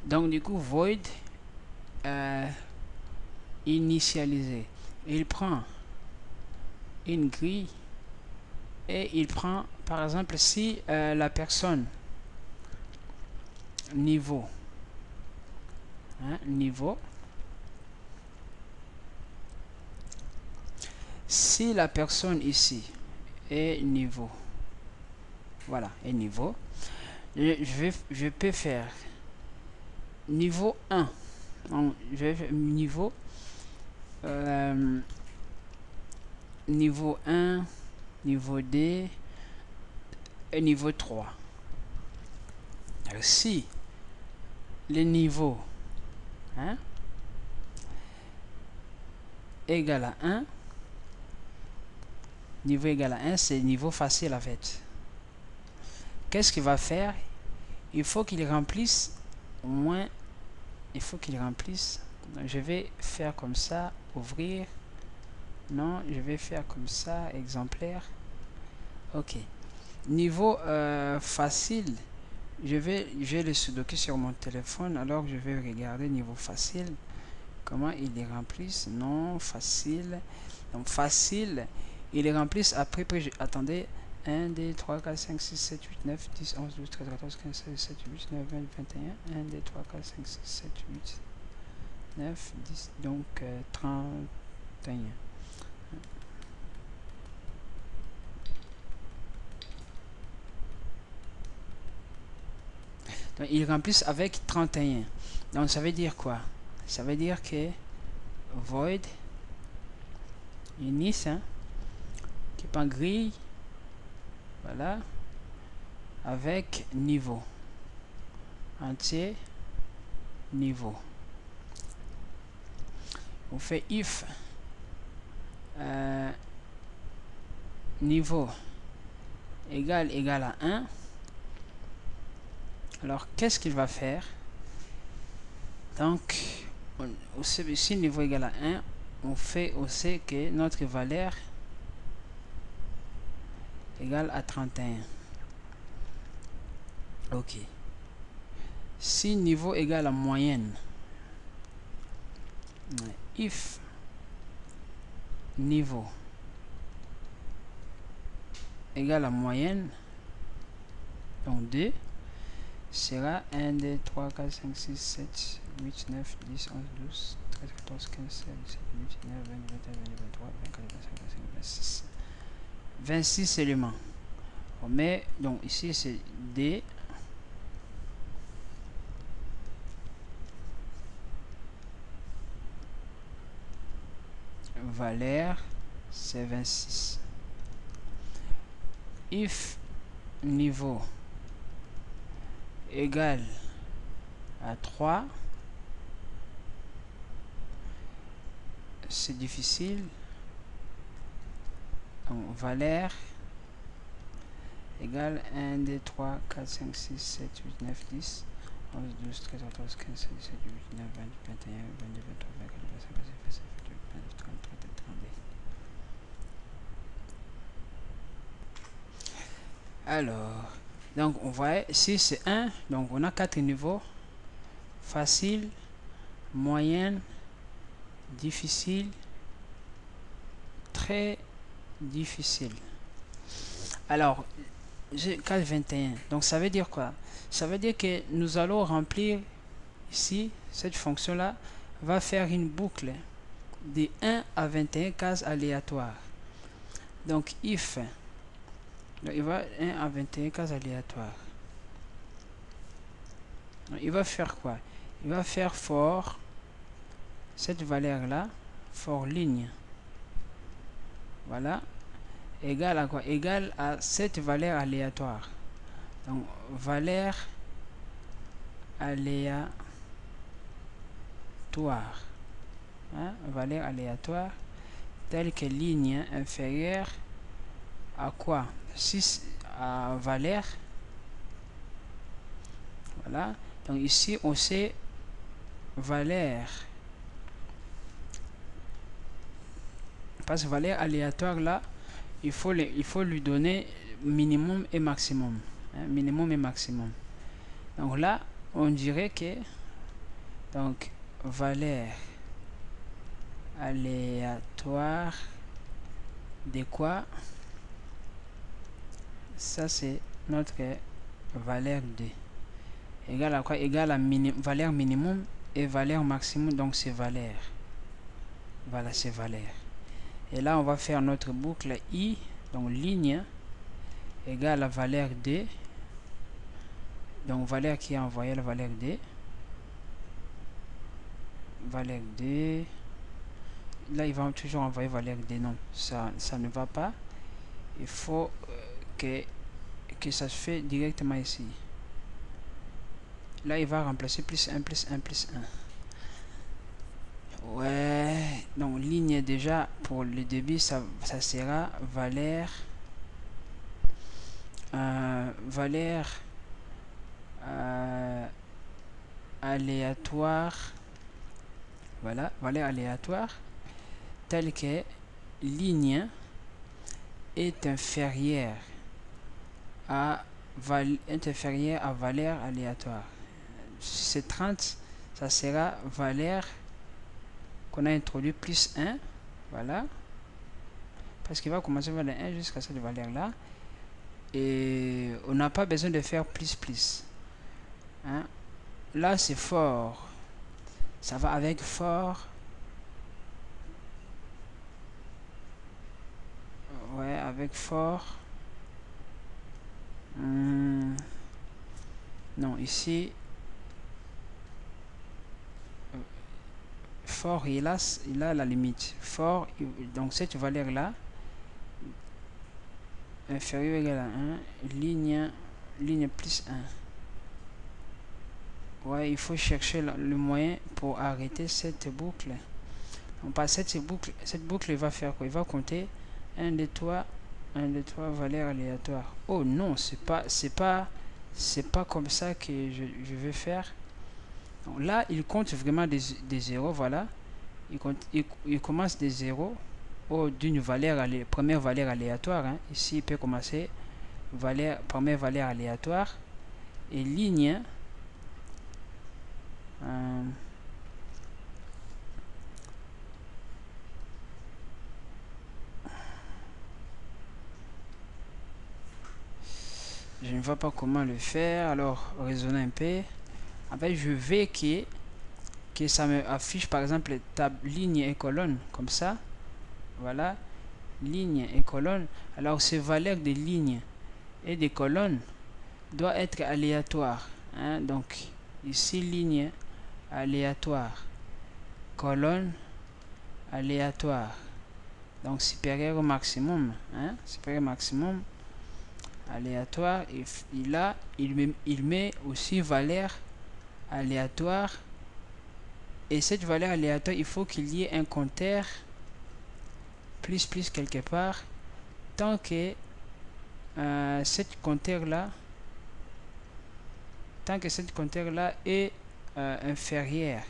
Donc du coup void initialisé, il prend une grille et il prend par exemple si la personne niveau niveau, si la personne ici est niveau, voilà, est niveau, je peux faire niveau 1. Donc, je vais faire niveau niveau 1, niveau 2 et niveau 3. Alors, si le niveau égal à 1, niveau égal à 1, c'est niveau facile en fait. Qu'est-ce qu'il va faire? Il faut qu'il remplisse au moins, il faut qu'il remplisse. Je vais faire comme ça, ouvrir. Non, je vais faire comme ça, exemplaire. Ok. Niveau facile, j'ai le sudoku sur mon téléphone, alors je vais regarder niveau facile. Comment ils les remplissent? Non, facile. Donc facile, ils les remplissent après, attendez. 1, 2, 3, 4, 5, 6, 7, 8, 9, 10, 11, 12, 13, 14, 15, 16, 17, 18, 19, 20, 21. 1, 2, 3, 4, 5, 6, 7, 8, 9, 10, donc 31. Donc, ils remplissent avec 31. Donc, ça veut dire quoi? Ça veut dire que void init, qui prend grille, voilà, avec niveau entier, niveau. On fait if niveau égal à 1. Alors, qu'est-ce qu'il va faire? Donc, si niveau égal à 1, on fait aussi que notre valeur égale à 31. Ok. Si niveau égal à moyenne, if niveau égal à moyenne, donc 2, sera 1, 2, 3, 4, 5, 6, 7, 8, 9, 10, 11, 12, 13, 14, 15, 16, 17, 18, 19, 20, 21, 22, 23, 24, 25, 26, 26. 26 éléments. On met, donc ici c'est D. Valeur, c'est 26. If niveau égal à 3, c'est difficile. Donc, valeur égale 1, 2, 3, 4, 5, 6, 7, 8, 9, 10, 11, 12, 13, 14, 15, 16, 17, 18, 19, 20, 21, 22, 23, 24, 25, 26, 27, 28, 29, 30, 31, 32. Alors, donc on voit, si c'est 1, donc on a 4 niveaux. Facile, moyenne, difficile, très difficile. Alors, j'ai 4,21. Donc ça veut dire quoi? Ça veut dire que nous allons remplir ici, cette fonction-là va faire une boucle de 1 à 21 cases aléatoires. Donc if, donc, il va 1 à 21 cases aléatoires. Donc, il va faire quoi? Il va faire for cette valeur-là, for ligne. Voilà. Égal à quoi? Égal à cette valeur aléatoire. Donc, valeur aléatoire. Valeur aléatoire telle que ligne inférieure à quoi? 6 à valeur. Voilà. Donc, ici, on sait valeur. Parce que valeur aléatoire, là, il faut lui donner minimum et maximum. Minimum et maximum. Donc là, on dirait que Donc valeur aléatoire de quoi? Ça c'est notre valeur 2 égale à quoi? Égale à valeur minimum et valeur maximum, donc c'est valeur. Voilà, c'est valeur. Et là on va faire notre boucle i, donc ligne égale à valeur 2, donc valeur qui est envoyée, la valeur 2, valeur 2. Là il va toujours envoyer valeur 2, non, ça ne va pas, il faut que ça se fait directement ici. Là il va remplacer plus 1 plus 1 plus 1. Ouais, donc ligne déjà pour le début ça sera valeur valeur aléatoire. Voilà, valeur aléatoire telle que ligne est inférieure à valeur aléatoire. Si c'est 30, ça sera valeur qu'on a introduit plus 1. Voilà, parce qu'il va commencer par le 1 jusqu'à cette valeur là, et on n'a pas besoin de faire plus, hein. Là c'est fort, ça va avec fort. Ouais, avec fort. Non, ici fort, il a la limite. Fort, donc cette valeur là inférieur ou égal à 1, ligne plus 1. Ouais, il faut chercher le moyen pour arrêter cette boucle. Donc par cette boucle il va faire quoi? Il va compter 1, 2, 3, 1, 2, 3, valeur aléatoire. Oh non, c'est pas comme ça que je vais faire. Donc là il compte vraiment des zéros. Voilà, il commence des zéros d'une valeur, première valeur aléatoire, hein. Ici il peut commencer première valeur aléatoire et ligne je ne vois pas comment le faire. Alors raisonner un peu. En fait je veux que ça me affiche par exemple ligne et colonne comme ça. Voilà, ligne et colonne. Alors ces valeurs de ligne et de colonne doit être aléatoire, hein. Donc ici ligne aléatoire, colonne aléatoire, donc supérieur au maximum, hein, supérieur au maximum aléatoire. Et il met aussi valeur aléatoire, et cette valeur aléatoire il faut qu'il y ait un compteur plus quelque part, tant que cette compteur là est inférieur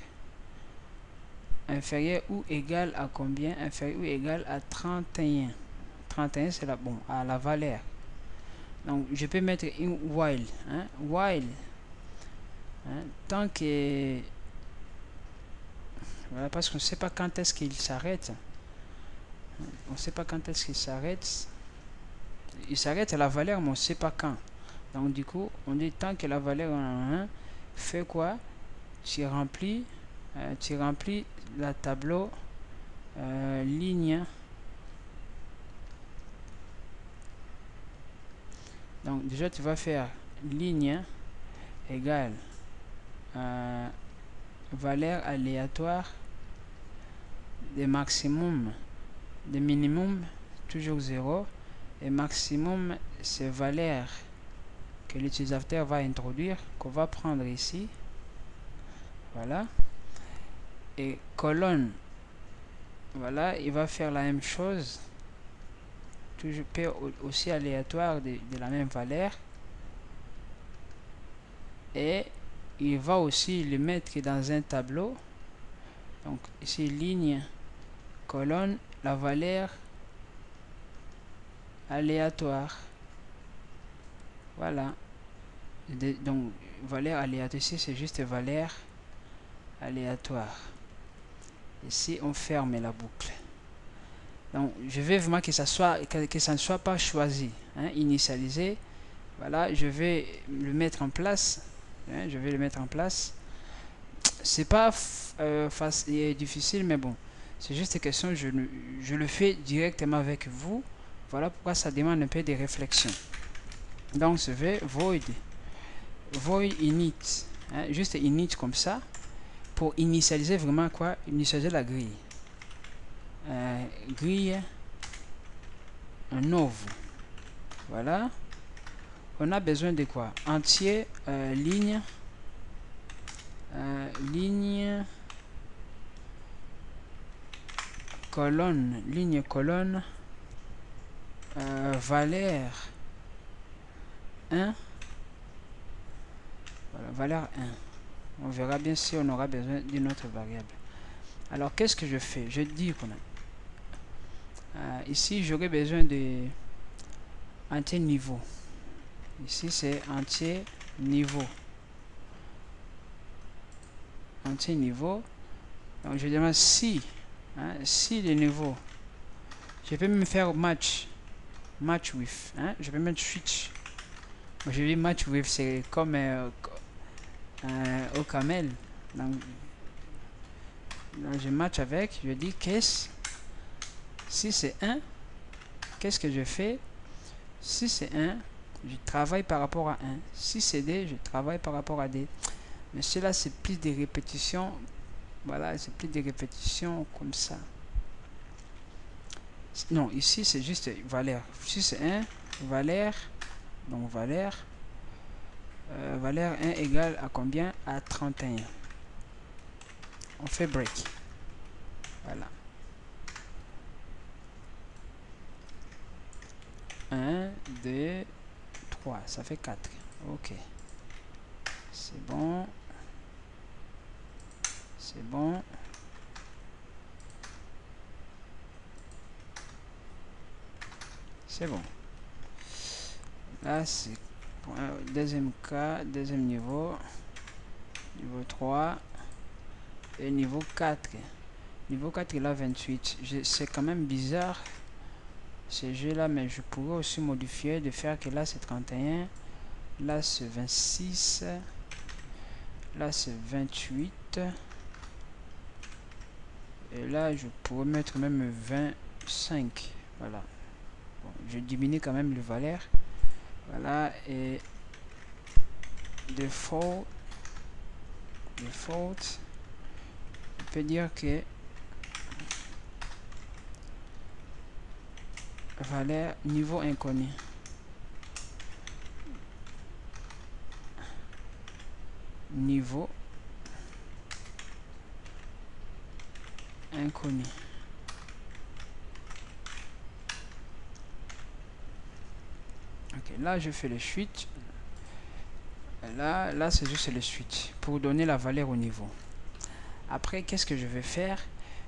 ou égal à combien? Inférieur ou égal à 31. 31 c'est bon, à la valeur. Donc je peux mettre une while, hein, while, hein, tant que voilà, parce qu'on ne sait pas quand est-ce qu'il s'arrête. On ne sait pas quand est-ce qu'il s'arrête. Il s'arrête à la valeur, mais on ne sait pas quand. Donc du coup on dit tant que la valeur en 1 fait quoi? Tu remplis la tableau ligne. Donc déjà tu vas faire ligne égale valeur aléatoire de maximum, de minimum toujours 0, et maximum c'est valeur que l'utilisateur va introduire, qu'on va prendre ici. Voilà, et colonne, voilà, il va faire la même chose, toujours aussi aléatoire de la même valeur, et il va aussi le mettre dans un tableau. Donc ici ligne colonne la valeur aléatoire. Voilà, donc valeur aléatoire ici c'est juste valeur aléatoire. Ici on ferme la boucle. Donc je veux vraiment que ça ne soit pas choisi, hein, initialisé. Voilà, je vais le mettre en place, hein, je vais le mettre en place. C'est pas difficile, mais bon, c'est juste une question, je le fais directement avec vous. Voilà pourquoi ça demande un peu de réflexion. Donc je vais void init, hein, juste init comme ça pour initialiser vraiment quoi, initialiser la grille. Grille un nouveau. Voilà, on a besoin de quoi, entier, ligne, ligne, colonne, ligne, colonne, valeur 1. Voilà, valeur 1. On verra bien si on aura besoin d'une autre variable. Alors qu'est-ce que je fais, je dis qu'on a ici j'aurais besoin de entier niveau. Ici c'est entier niveau. Entier niveau. Donc je demande si, hein, si le niveau. Je peux même faire match with, hein, je peux mettre switch. Moi, je dis match with, c'est comme au camel. Donc je match avec, je dis qu'est-ce, si c'est 1, qu'est-ce que je fais? Si c'est 1, je travaille par rapport à 1. Si c'est D, je travaille par rapport à D. Mais cela, c'est plus des répétitions. Voilà, c'est plus des répétitions comme ça. Non, ici, c'est juste valeur. Si c'est 1, valeur. Donc, valeur. Valeur 1 égale à combien? À 31. On fait break. Voilà. 1, 2, 3. Ça fait 4. Ok. C'est bon. C'est bon. C'est bon. Là, c'est pour un deuxième cas, deuxième niveau. Niveau 3. Et niveau 4. Niveau 4, il a 28. C'est quand même bizarre ce jeu là, mais je pourrais aussi modifier, de faire que là c'est 31. Là c'est 26. Là c'est 28. Et là je pourrais mettre même 25. Voilà. Bon, je diminue quand même le valeur. Voilà. Et default. On peut dire que valeur niveau inconnu. Niveau inconnu. Ok, là je fais le switch. Là c'est juste le switch pour donner la valeur au niveau. Après, qu'est-ce que je vais faire?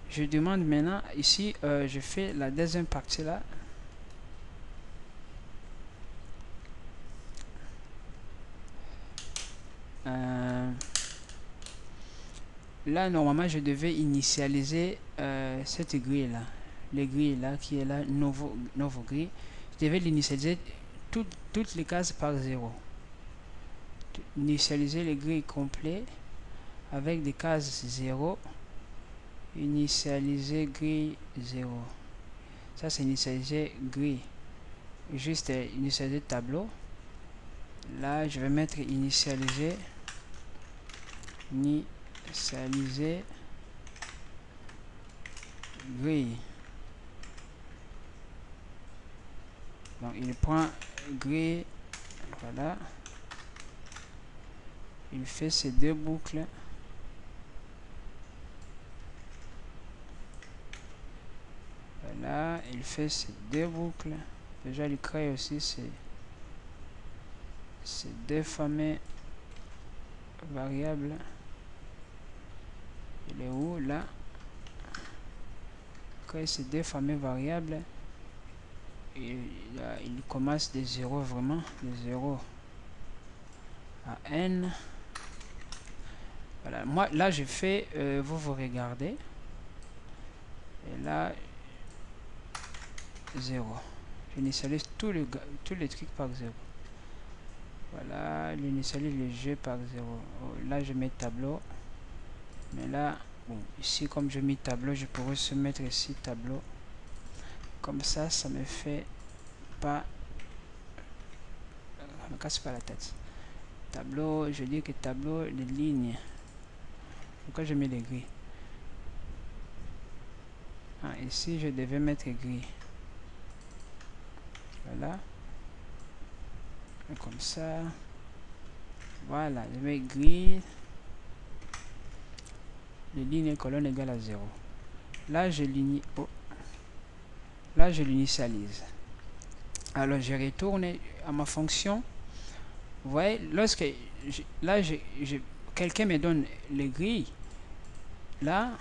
Je demande maintenant ici, je fais la deuxième partie là. Là normalement je devais initialiser cette grille là, les grilles là qui est là, nouveau grille. Je devais l'initialiser toutes les cases par 0. Initialiser les grilles complets avec des cases 0. Initialiser grille 0. Ça c'est initialiser grille. Juste initialiser tableau. Là je vais mettre initialiser grille. Donc il prend grille, voilà, il fait ces deux boucles, voilà, il fait ces deux boucles. Déjà il crée aussi ces deux fameux variables. Il est où là? Crée ces deux fameux variables. Il commence de 0 vraiment, de 0 à n. Voilà, moi là je fais, vous regardez, et là 0. J'initialise tous les trucs par 0. Voilà, j'initialise le jeu par 0. Là je mets tableau, mais là, bon, ici comme je mets tableau, je pourrais se mettre ici tableau. Comme ça, ça me fait pas, ça me casse pas la tête. Tableau, je dis que tableau, les lignes. Pourquoi je mets les gris? Ah, ici, je devais mettre gris. Voilà. Et comme ça. Voilà, je mets gris. Les lignes et colonnes égales à 0. Là, je l'initialise. Alors, je retourne à ma fonction. Vous voyez, lorsque quelqu'un me donne les grilles, là,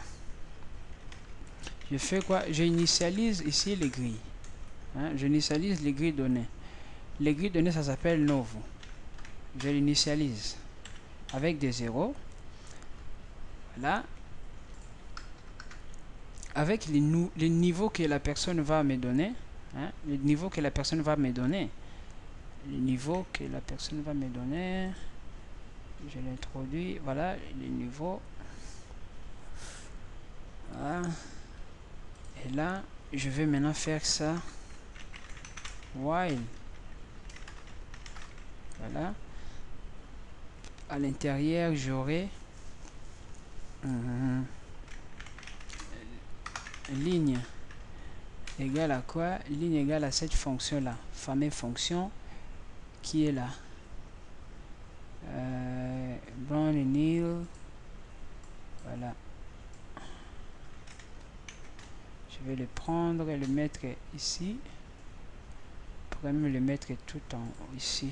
je fais quoi? J'initialise ici les grilles. Hein? J'initialise les grilles données. Les grilles données, ça s'appelle novo. Je l'initialise avec des zéros. Voilà. Avec les niveaux que la personne va me donner. Hein? Les niveaux que la personne va me donner. Les niveaux que la personne va me donner. Je l'introduis. Voilà, les niveaux. Voilà. Et là, je vais maintenant faire ça. While. Voilà. À l'intérieur, j'aurai ligne égale à quoi? Ligne égale à cette fonction là, fameuse fonction qui est là. Brown et nil. Voilà. Je vais le prendre et le mettre ici. Je pourrais même le mettre tout en haut ici.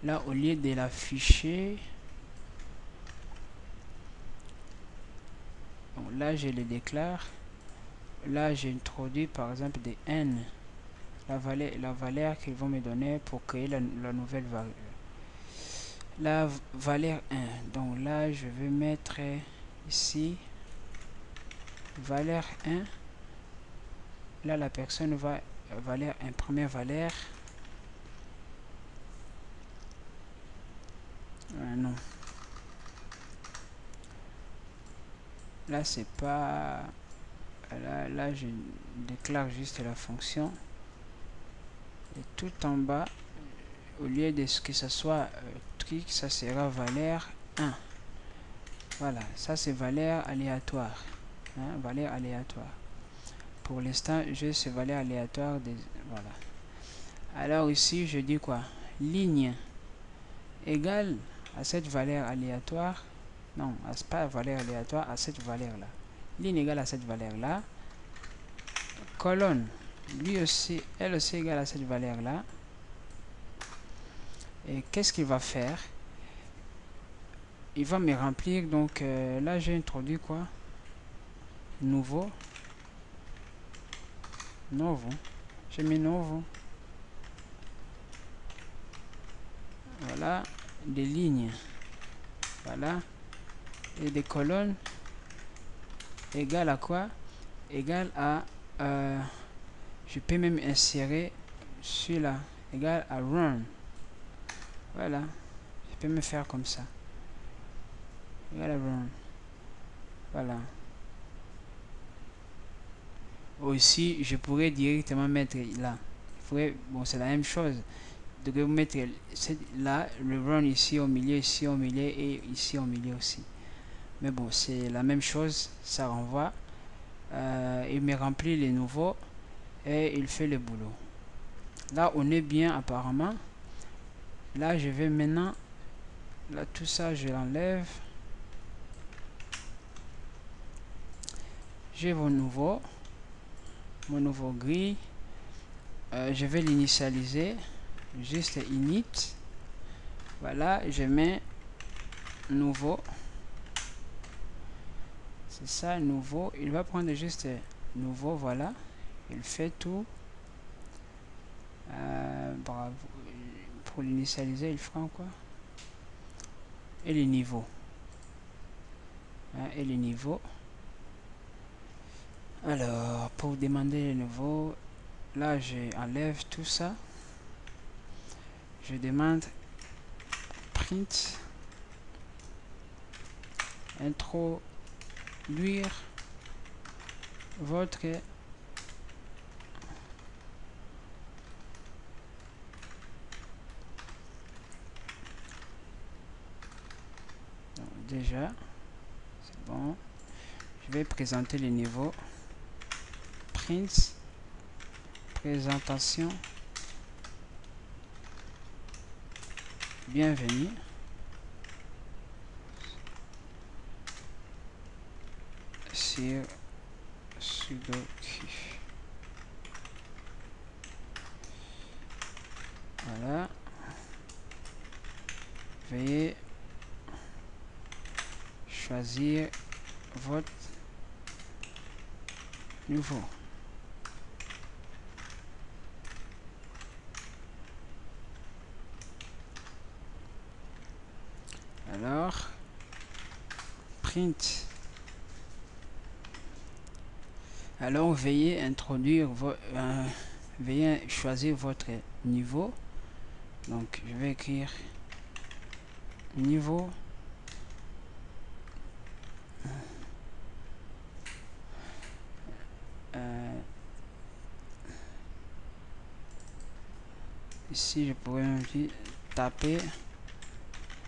Là, au lieu de l'afficher, là, je le déclare. Là, j'introduis par exemple des n, la valeur qu'ils vont me donner pour créer la nouvelle valeur. La valeur 1. Donc là, je vais mettre ici valeur 1. Là, la personne va valeur 1, première valeur. Non. Là, c'est pas... Là, je déclare juste la fonction. Et tout en bas, au lieu de ce que ça soit truc, ça sera valeur 1. Voilà, ça c'est valeur aléatoire. Hein, valeur aléatoire. Pour l'instant, j'ai ce valeur aléatoire. Voilà. Alors ici, je dis quoi? Ligne égale à cette valeur aléatoire. Non, pas valeur aléatoire, à cette valeur-là. Ligne égale à cette valeur-là. Colonne, lui aussi, elle aussi égale à cette valeur-là. Et qu'est-ce qu'il va faire? Il va me remplir, donc là j'ai introduit quoi? Nouveau. Novo. J'ai mis novo. Voilà, des lignes. Voilà. Et des colonnes égale à quoi? Égale à... je peux même insérer celui-là. Égale à run. Voilà. Je peux me faire comme ça. Égale à run. Voilà. Aussi, je pourrais directement mettre là. Bon, c'est la même chose. De mettre là, le run ici au milieu et ici au milieu aussi. Mais bon, c'est la même chose. Ça renvoie. Il me remplit les nouveaux et il fait le boulot. Là, on est bien apparemment. Là, je vais maintenant... Là, tout ça, je l'enlève. J'ai mon nouveau gris. Je vais l'initialiser. Juste init. Voilà, je mets nouveau. C'est ça, nouveau. Il va prendre juste nouveau, voilà. Il fait tout. Bravo. Pour l'initialiser, il fera quoi? Et les niveaux. Hein, et les niveaux. Alors, pour demander les niveaux, là, j'enlève tout ça. Je demande print introduire votre déjà c'est bon. Je vais présenter les niveaux. Print présentation bienvenue. Sur Sudoku. Voilà. Veuillez choisir votre niveau. Alors, print. Alors, veuillez introduire veuillez choisir votre niveau. Donc, je vais écrire niveau. Ici, je pourrais même taper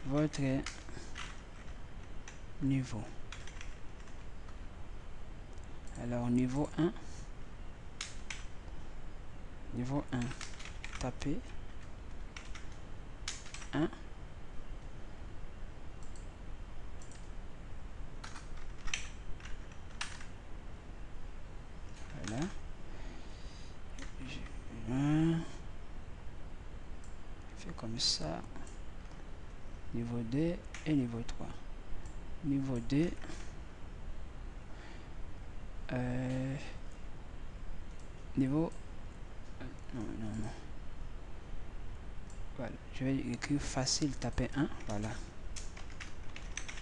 votre niveau. Alors, niveau 1. Niveau 1. Taper 1. Voilà. Je fais comme ça. Niveau 2 et niveau 3. Niveau 2. Niveau non. Voilà, je vais écrire facile, taper 1, voilà.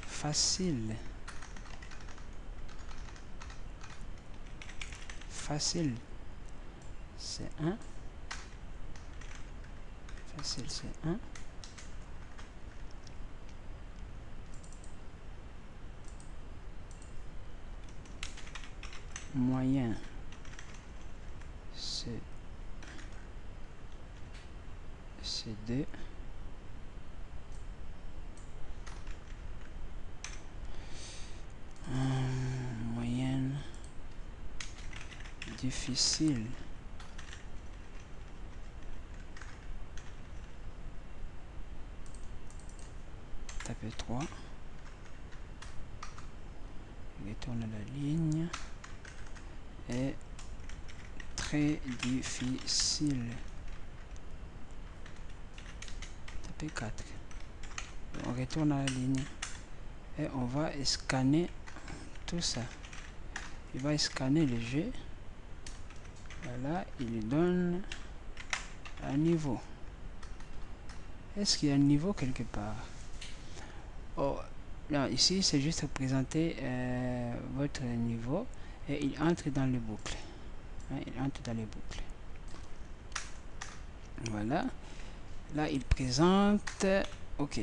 Facile. Facile, c'est 1. Facile, c'est 1. Moyen, c'est 2. Moyenne, difficile, taper 3. Retourne la ligne. Et très difficile, taper 4. On retourne à la ligne et on va scanner tout ça. Il va scanner le jeu. Voilà, il donne un niveau. Est-ce qu'il y a un niveau quelque part? Oh, non, ici c'est juste présenter votre niveau et il entre dans les boucles. Hein, il entre dans les boucles. Voilà. Là, il présente. Ok.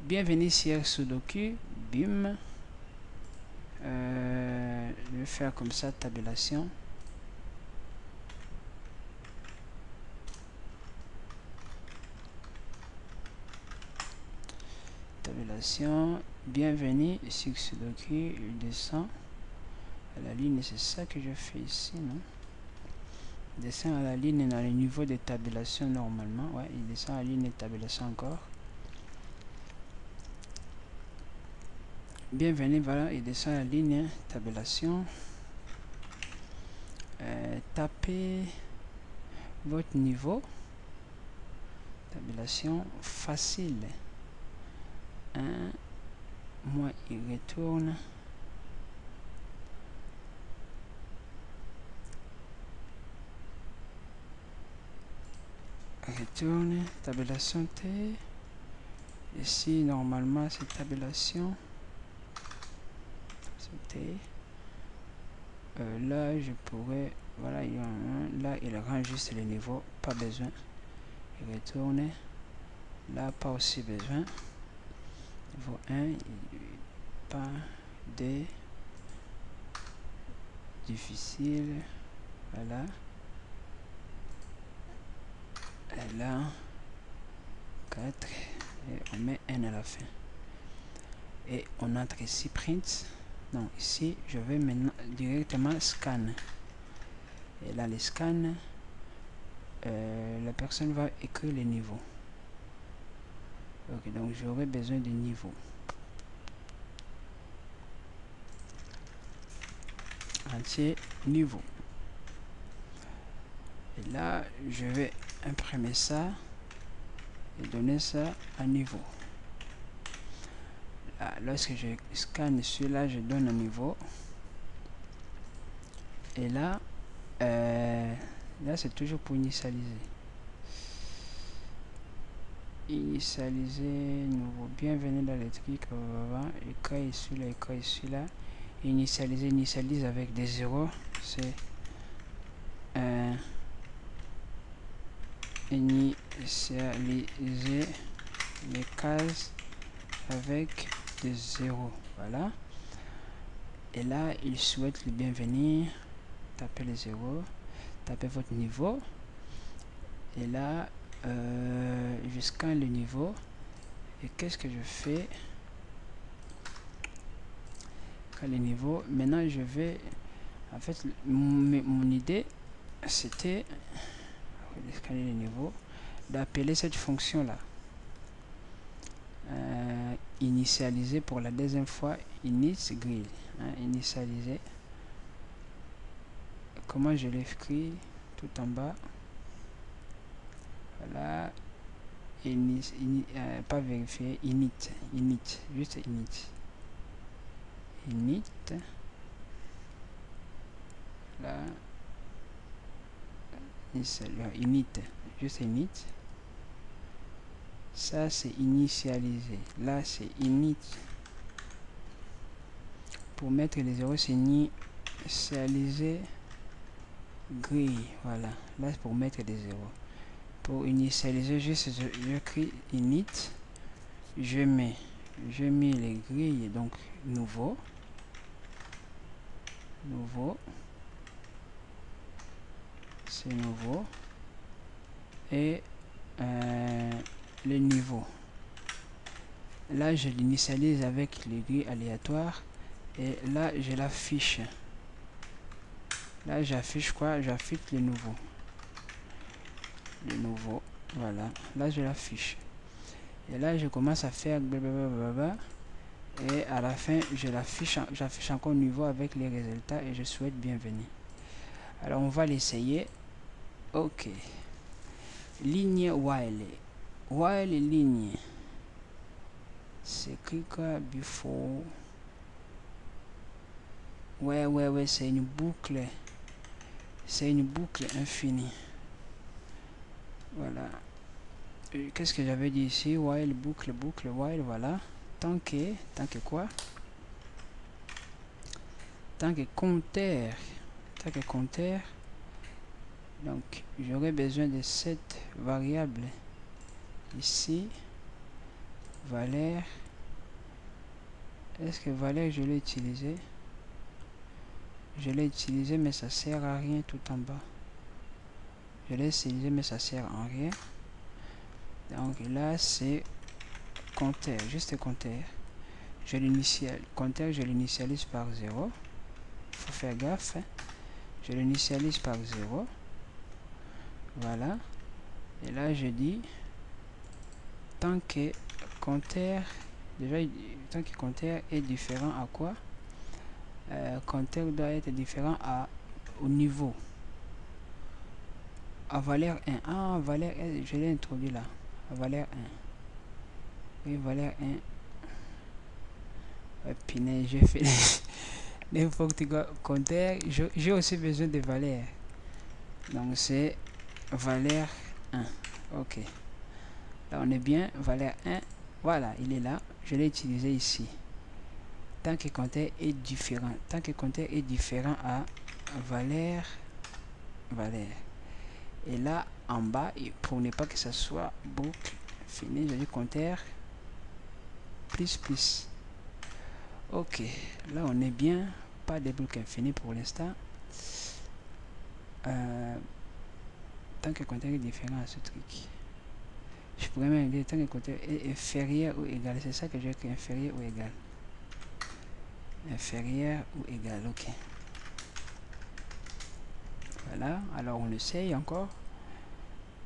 Bienvenue sur Sudoku. Bim. Je vais faire comme ça, tabulation. Tabulation. Bienvenue sur Sudoku. Il descend à la ligne. C'est ça que je fais ici, non? Il descend à la ligne dans le niveau de tabulation normalement. Ouais, il descend à la ligne de tabulation encore. Bienvenue, voilà, il descend à la ligne tabulation. Tapez votre niveau. Tabulation facile. 1. Moi, il retourne retourne, tabulation T. Ici, normalement, c'est tabulation. T. Là, je pourrais, voilà, il y a un, là, il rend juste le niveau, pas besoin. Il retourne. Là, pas aussi besoin. Niveau 1, pas D. Difficile. Voilà. Et là, 4. Et on met N à la fin. Et on entre ici, print. Non, ici, je vais maintenant directement scan. Et là, les scans, la personne va écrire les niveaux. Ok, donc j'aurai besoin de niveau. Entier, niveau. Et là, je vais imprimer ça et donner ça à niveau. Là, lorsque je scanne celui-là, je donne un niveau. Et là, là c'est toujours pour initialiser. Initialiser, nouveau, bienvenue dans les trucs, écrit celui-là, écrit celui-là. Initialiser, initialise avec des zéros, c'est initialiser les cases avec des zéros. Voilà. Et là, il souhaite le bienvenue. Tapez les zéros, tapez votre niveau. Et là, je scanne le niveau. Et qu'est-ce que je fais? Quand le niveau, maintenant je vais, en fait, mon idée, c'était scanner le niveau, d'appeler cette fonction là, initialiser pour la deuxième fois, init grid, hein, initialiser. Comment je l'écris? Tout en bas, voilà, pas vérifier, init, juste init, là, init, juste init. Ça c'est initialiser. Là c'est init. Pour mettre les zéros, c'est initialiser grille. Voilà. Là c'est pour mettre des zéros. Pour initialiser, juste j'écris init. Je mets les grilles, donc nouveau. C'est nouveau. Et le niveau. Là, je l'initialise avec les grilles aléatoires. Et là, je l'affiche. Là, j'affiche quoi? J'affiche le nouveau. Voilà. Là, je l'affiche. Et là, je commence à faire blablabla. Et à la fin, j'affiche encore niveau avec les résultats et je souhaite bienvenue. Alors, on va l'essayer. Ok. Ligne while. While ligne. C'est quoi before. Ouais, c'est une boucle. C'est une boucle infinie. Voilà. Qu'est-ce que j'avais dit ici? While, boucle, while, voilà. Tant que quoi? Tant que compteur. Donc, j'aurais besoin de cette variable ici. Valeur. Est-ce que valeur, je l'ai utilisé? Je l'ai utilisé, mais ça sert à rien tout en bas. Je l'ai utilisé, mais ça sert à rien. Donc là, c'est compteur, juste compteur. Je l'initialise par 0. Il faut faire gaffe. Hein. Je l'initialise par 0. Voilà. Et là, je dis tant que compteur, déjà, tant que compteur est différent à quoi? Compteur doit être différent au niveau. À valeur 1. Ah, valeur 1, je l'ai introduit là. À valeur 1. Oui, valeur 1. Punaise, j'ai fait n'importe quoi. Compteur, j'ai aussi besoin de valeur. Donc c'est valeur 1. Ok, là on est bien. Valeur 1, voilà, il est là. Je l'ai utilisé ici. Tant que compteur est différent, tant que compteur est différent à valeur. Et là en bas, pour ne pas que ça soit boucle fini, je dis compteur plus. Ok, là on est bien. Pas de boucle infinie pour l'instant. Tant que compteur est différent à ce truc. Je pourrais même dire tant que compteur est inférieur ou égal. C'est ça que j'ai écrit, inférieur ou égal. Inférieur ou égal, ok. Voilà, alors on essaye encore.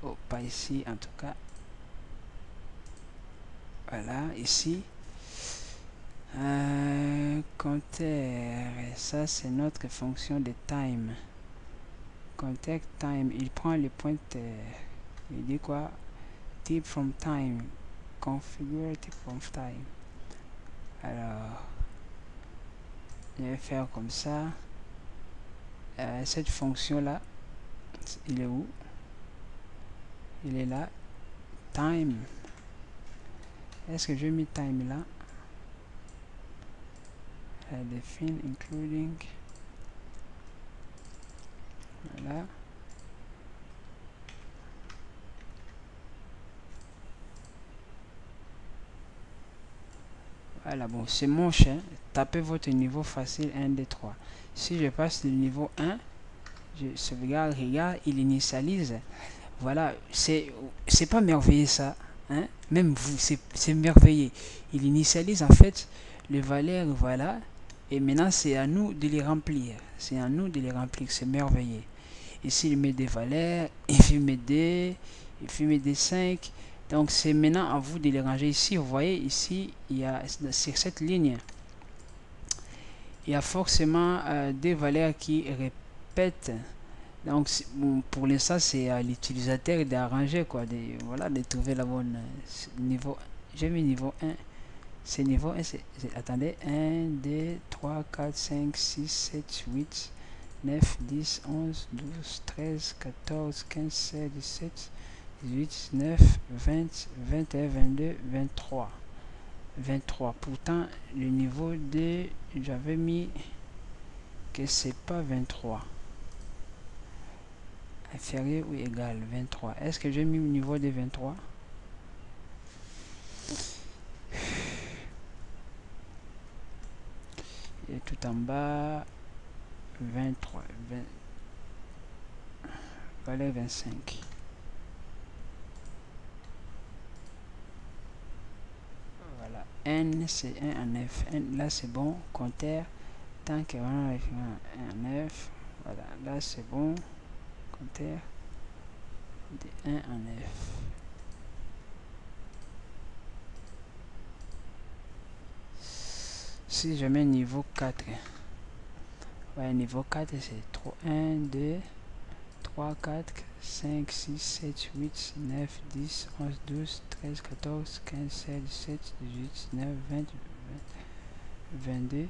Oh, pas ici en tout cas. Voilà, ici. Compteur, ça c'est notre fonction de time. Contact time, il prend le pointeur. Il dit quoi? Type from time. Configure type from time. Alors, je vais faire comme ça. Cette fonction là, il est où? Il est là. Time. Est-ce que je mis time là? Define including. Voilà. Voilà, bon, c'est moche, hein? Tapez votre niveau facile 1, 2, 3. Si je passe du niveau 1, je sauvegarde, regarde, il initialise. Voilà, c'est pas merveilleux ça, hein? Même vous, c'est merveilleux. Il initialise en fait les valeurs, voilà, et maintenant c'est à nous de les remplir. C'est à nous de les remplir, c'est merveilleux. Ici il met des valeurs, il met des, il met des 5. Donc c'est maintenant à vous de les ranger ici. Vous voyez ici, il y a sur cette ligne, il y a forcément des valeurs qui répètent. Donc bon, pour l'instant c'est à l'utilisateur d'arranger quoi, voilà, de trouver la bonne niveau. J'ai mis niveau 1. C'est niveau 1, attendez, 1, 2, 3, 4, 5, 6, 7, 8, 9, 10, 11, 12, 13, 14, 15, 16, 17, 18, 19, 20, 21, 22, 23. 23. Pourtant, le niveau 2, j'avais mis que c'est pas 23. Inférieur ou égal 23. Est-ce que j'ai mis le niveau de 23? Et tout en bas, 23. Valeur 25. Voilà. N, c'est 1 en F. N, là, c'est bon. Compteur. Tant que 1 en F. Voilà. Là, c'est bon. Compteur de 1 en F. Si je mets niveau 4, ouais, niveau 4, c'est 3, 1, 2, 3, 4, 5, 6, 7, 8, 9, 10, 11, 12, 13, 14, 15, 16, 17, 18, 19, 20, 22.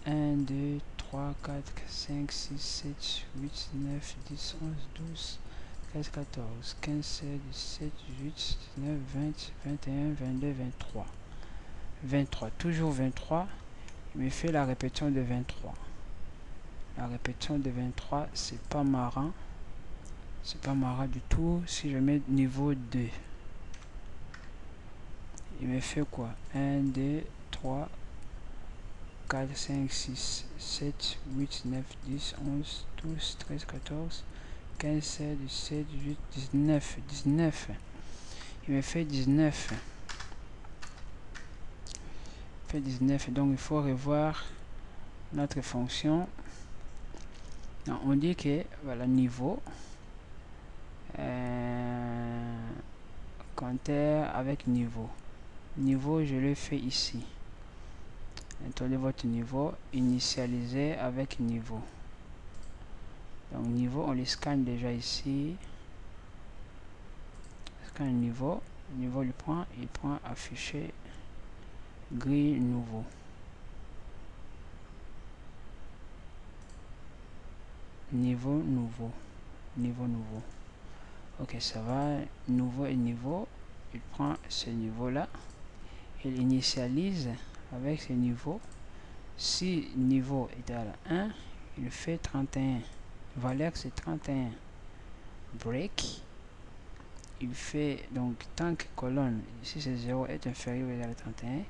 1, 2, 3, 4, 5, 6, 7, 8, 9, 10, 11, 12, 13, 14, 15, 16, 17, 18, 19, 20, 21, 22, 23. 23, toujours 23. Il me fait la répétition de 23. La répétition de 23, c'est pas marrant. C'est pas marrant du tout. Si je mets niveau 2, il me fait quoi? 1, 2, 3, 4, 5, 6, 7, 8, 9, 10, 11, 12, 13, 14, 15, 16, 17, 18, 19. 19. Il me fait 19. Il fait 19. Donc il faut revoir notre fonction. Non, on dit que voilà, niveau compteur avec niveau. Niveau, je le fais ici. Attendez votre niveau, initialisé avec niveau. Donc niveau, on le scanne déjà ici. Scanne niveau, niveau il prend afficher grille nouveau. Niveau nouveau. Niveau nouveau. Ok, ça va. Nouveau niveau. Il prend ce niveau là. Il initialise avec ce niveau. Si niveau égale 1, il fait 31. Valeur c'est 31. Break. Il fait donc tant que colonne, ici c'est 0 est inférieur ou égal à 31,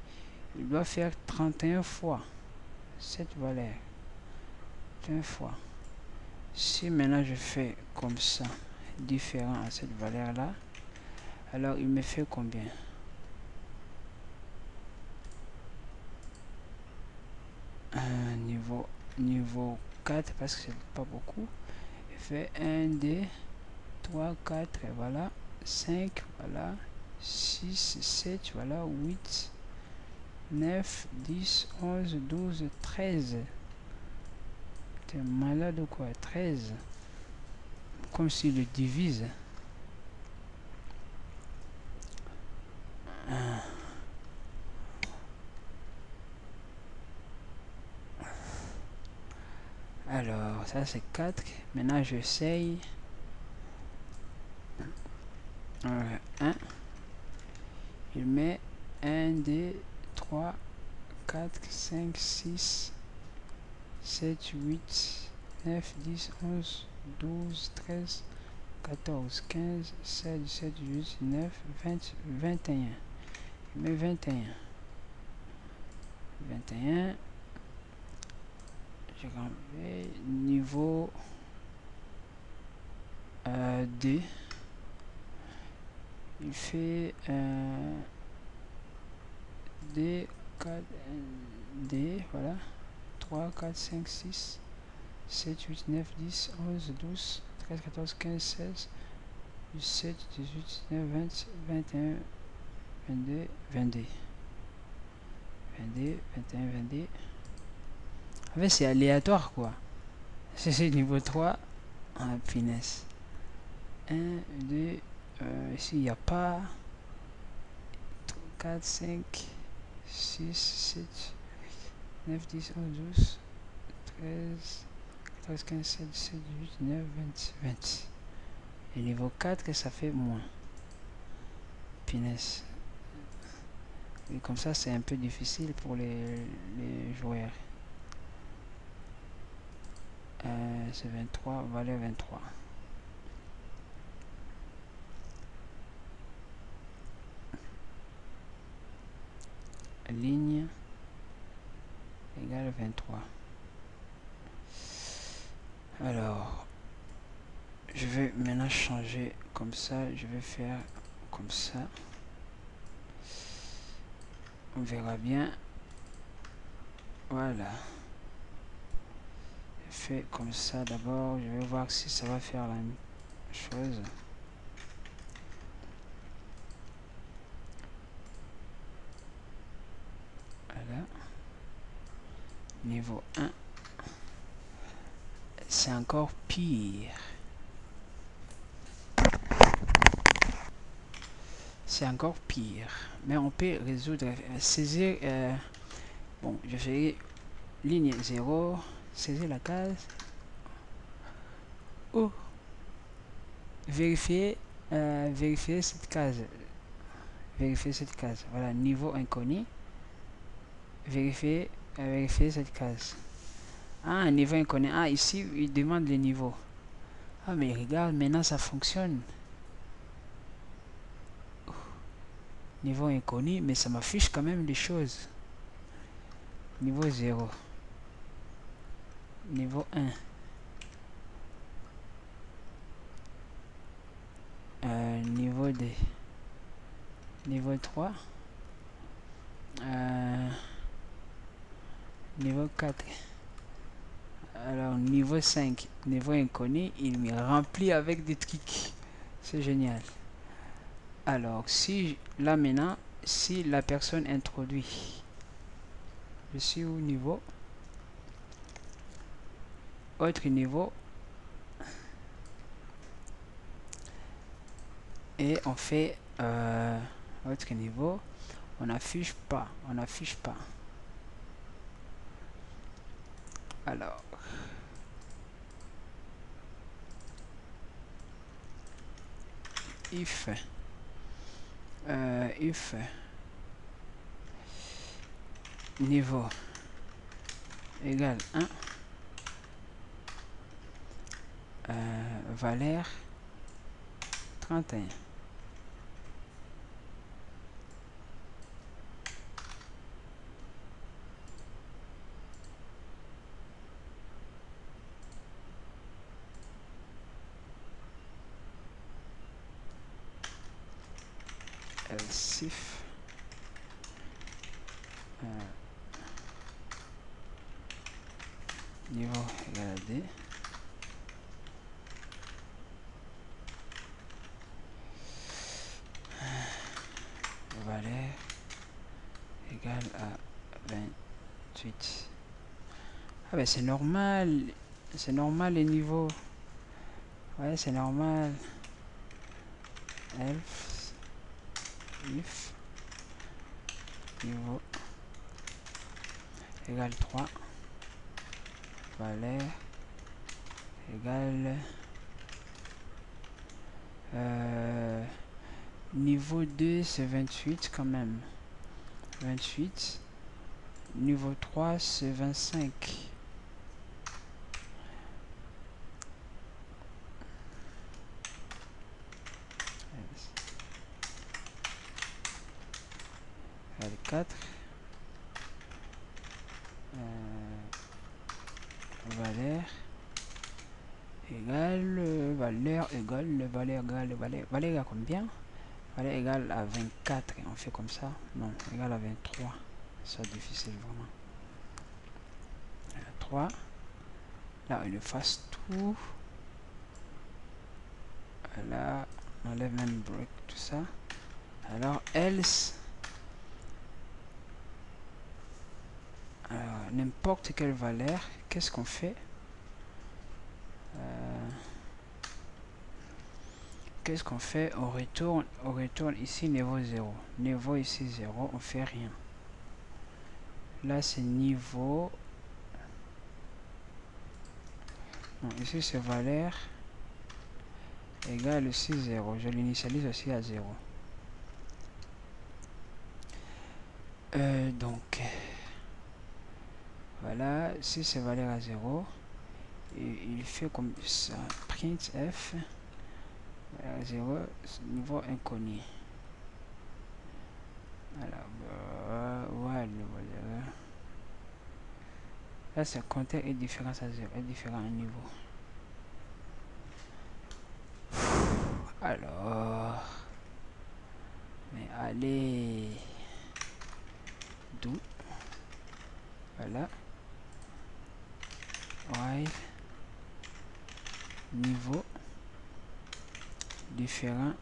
il doit faire 31 fois cette valeur. 31 fois. Si maintenant je fais comme ça, différent à cette valeur là, alors il me fait combien? Niveau 4 parce que c'est pas beaucoup. Il fait 1, 2, 3, 4, voilà. 5, voilà. 6, 7, voilà. 8, 9, 10, 11, 12, 13. T'es malade ou quoi? 13. Comme s'il le divise. Alors, ça c'est 4. Maintenant, j'essaye. 1. Il met 1, 2, 3, 4, 5, 6, 7, 8, 9, 10, 11, 12, 13, 14, 15, 16, 17, 18, 19, 20, 21. Il met 21. 21. J'ai enlevé niveau 2. Il fait 2, 4, 2, voilà. 3, 4, 5, 6, 7, 8, 9, 10, 11, 12, 13, 14, 15, 16, 17, 18, 19, 20, 21, 22, 22. 22, 21, 22. En fait, c'est aléatoire, quoi. C'est niveau 3. Ah, finesse. 1, 2, ici, il n'y a pas. 4, 5, 6, 7, 9, 10, 11, 12, 13, 14, 15, 16, 17, 18, 19, 20, 20. Et niveau 4, ça fait moins. Finesse. Et comme ça, c'est un peu difficile pour les joueurs. C'est 23, valeur 23. Ligne égale 23. Alors, je vais maintenant changer comme ça. Je vais faire comme ça. On verra bien. Voilà. Je fais comme ça d'abord. Je vais voir si ça va faire la même chose. Voilà. Niveau 1. C'est encore pire. C'est encore pire. Mais on peut résoudre, saisir. Bon, je fais ligne 0. Saisir la case. Oh. Vérifier. Vérifier cette case. Vérifier cette case. Voilà, niveau inconnu. Vérifier, vérifier cette case. Ah, niveau inconnu. Ah, ici, il demande le niveau. Ah, mais regarde, maintenant ça fonctionne. Niveau inconnu, mais ça m'affiche quand même les choses. Niveau 0. Niveau 1. Niveau 2. Niveau 3. Niveau 4. Alors, niveau 5. Niveau inconnu, il me remplit avec des trucs. C'est génial. Alors, si là maintenant, si la personne introduit, je suis au niveau, autre niveau, et on fait autre niveau, on n'affiche pas, on n'affiche pas. Alors, if niveau égale 1, valeur 31. Else if niveau égale à D, valeur égale à 28. Ah ben c'est normal les niveaux. Ouais, c'est normal. Else if niveau égale 3, valeur égale niveau 2 c'est 28 quand même. 28. Niveau 3 c'est 25. Égale 4. Valeur égale combien? Valeur égale à 24 et on fait comme ça. Non, égale à 23. C'est difficile vraiment. 3. Là on efface tout. Là on enlève même break tout ça. Alors else, alors n'importe quelle valeur, qu'est-ce qu'on fait? Qu'est-ce qu'on fait? On retourne ici niveau 0. Niveau ici 0, on fait rien. Là c'est niveau. Non, ici c'est valeur égale aussi 0. Je l'initialise aussi à 0. Donc voilà, si c'est valeur à 0, et il fait comme ça, print f valeur à 0, niveau inconnu. Alors voilà, là c'est compteur et différence à 0 et différent à niveau. Alors mais allez, d'où voilà, while niveau différent,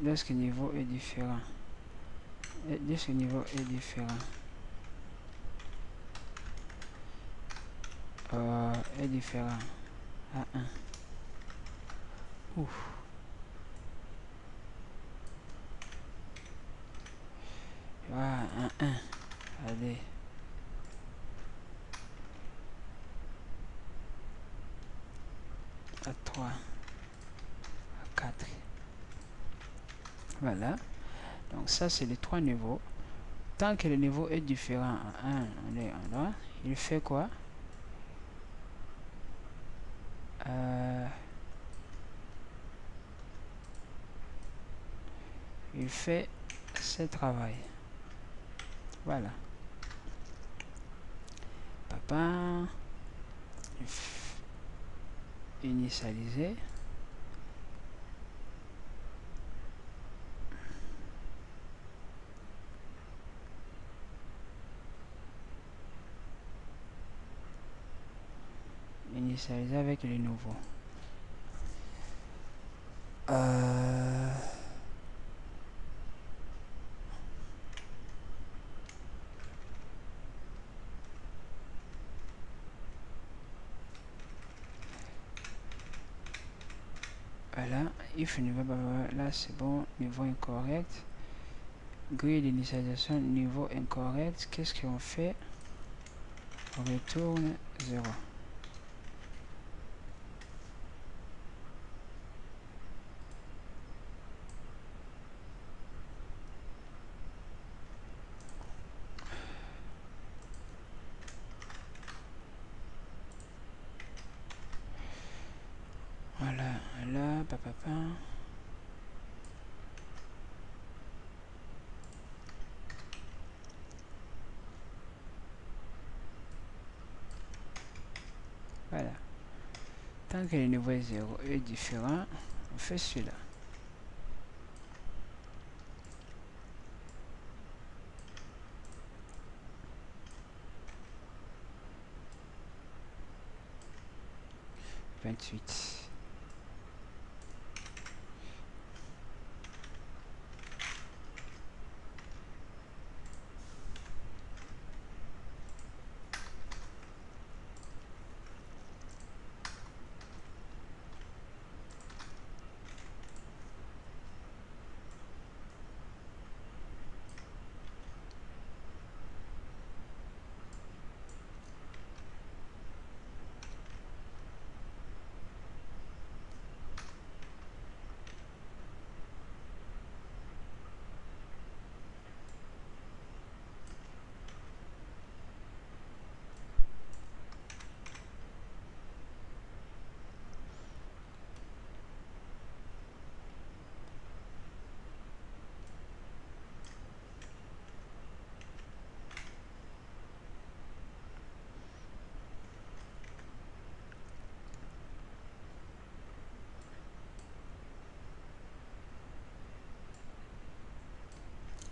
lorsque niveau est différent, lorsque niveau est différent, est différent à 1. Ouf. Voilà, un 1. Allez. À 3. À 4. Voilà. Donc ça, c'est les 3 niveaux. Tant que le niveau est différent à 1, on est en droit. Il fait quoi? Il fait ce travail. Voilà. Papa. Initialiser. Initialiser avec les nouveaux. Voilà, if niveau, là c'est bon, niveau incorrect. Grille d'initialisation, niveau incorrect. Qu'est-ce qu'on fait? On retourne 0. Voilà. Tant que le niveau est 0 est différent, on fait celui-là. Vingt-huit.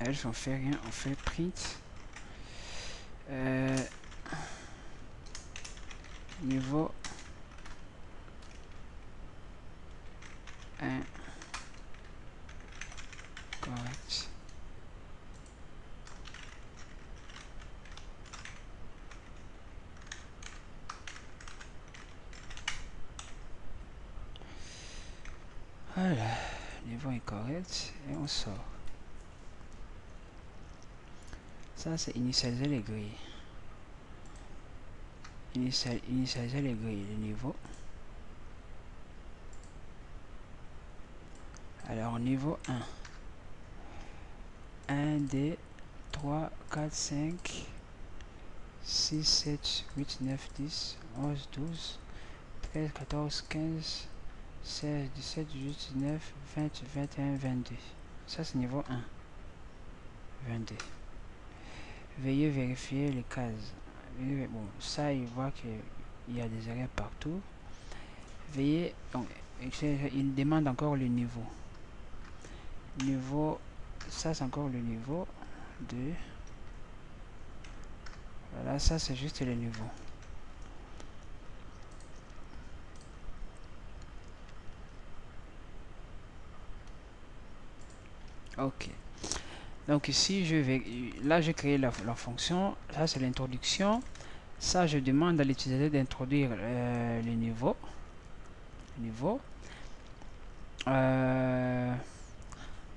Else, on fait rien, on fait print. Niveau 1 correct. Voilà, niveau est correct et on sort. Ça c'est initialiser les grilles. Initialiser les grilles, le niveau. Alors niveau 1. 1, 2, 3, 4, 5, 6, 7, 8, 9, 10, 11, 12, 13, 14, 15, 16, 17, 18, 19, 20, 21, 22. Ça c'est niveau 1. 22. Veuillez vérifier les cases. Bon, ça il voit qu'il y a des erreurs partout. Veuillez, donc, il demande encore le niveau. Niveau, ça c'est encore le niveau 2. Voilà, ça c'est juste le niveau. Ok. Donc ici, je vais, là j'ai créé la fonction. Ça c'est l'introduction. Ça, je demande à l'utilisateur d'introduire le niveau.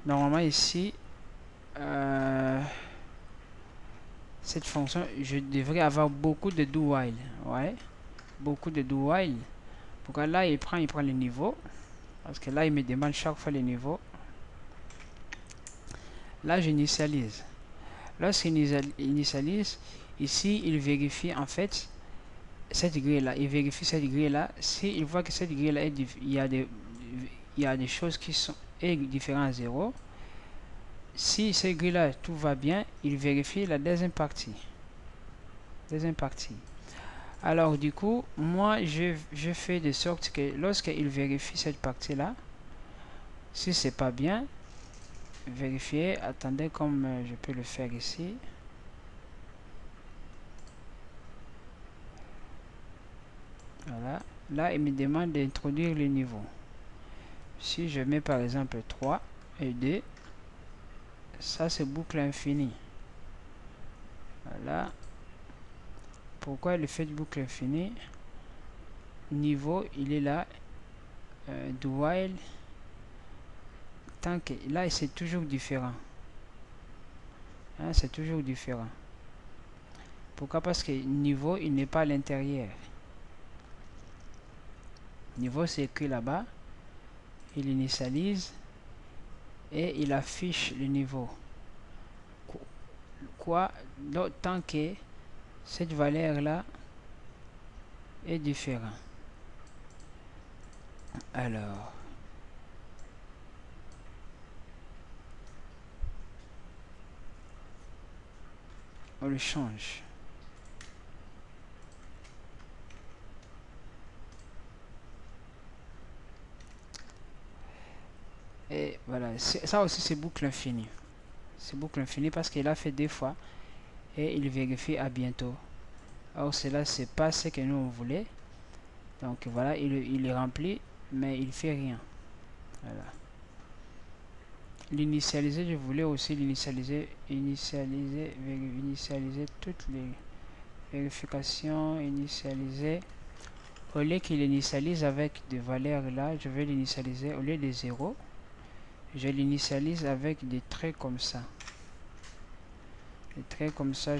Normalement ici, cette fonction, je devrais avoir beaucoup de do while. Ouais, beaucoup de do while. Pourquoi là, il prend le niveau. Parce que là, il me demande chaque fois le niveau. Là, j'initialise. Lorsqu'il initialise, ici, il vérifie en fait cette grille-là. Il vérifie cette grille-là. S'il voit que cette grille-là, il y a des choses qui sont différentes à 0. Si cette grille-là, tout va bien, il vérifie la deuxième partie. Alors, du coup, moi, je fais de sorte que lorsqu'il vérifie cette partie-là, si c'est pas bien, vérifier, attendez comme je peux le faire ici. Voilà. Là, il me demande d'introduire le niveau. Si je mets par exemple 3 et 2, ça c'est boucle infinie. Voilà. Pourquoi le fait de boucle infinie? Niveau, il est là. Do while. Tant que là, c'est toujours différent. Hein, c'est toujours différent. Pourquoi? Parce que niveau, il n'est pas à l'intérieur. Niveau, c'est écrit là-bas. Il initialise et il affiche le niveau. Quoi? Tant que cette valeur-là est différente. Alors, on le change. Voilà, ça aussi c'est boucle infinie. C'est boucle infinie parce qu'il a fait 2 fois et il vérifie à bientôt. Or cela c'est pas ce que nous on voulait. Donc voilà, il est rempli mais il fait rien. Voilà. L'initialiser, je voulais aussi l'initialiser, initialiser toutes les vérifications, initialiser. Au lieu qu'il initialise avec des valeurs là, je vais l'initialiser au lieu de 0. Je l'initialise avec des traits comme ça. Des traits comme ça,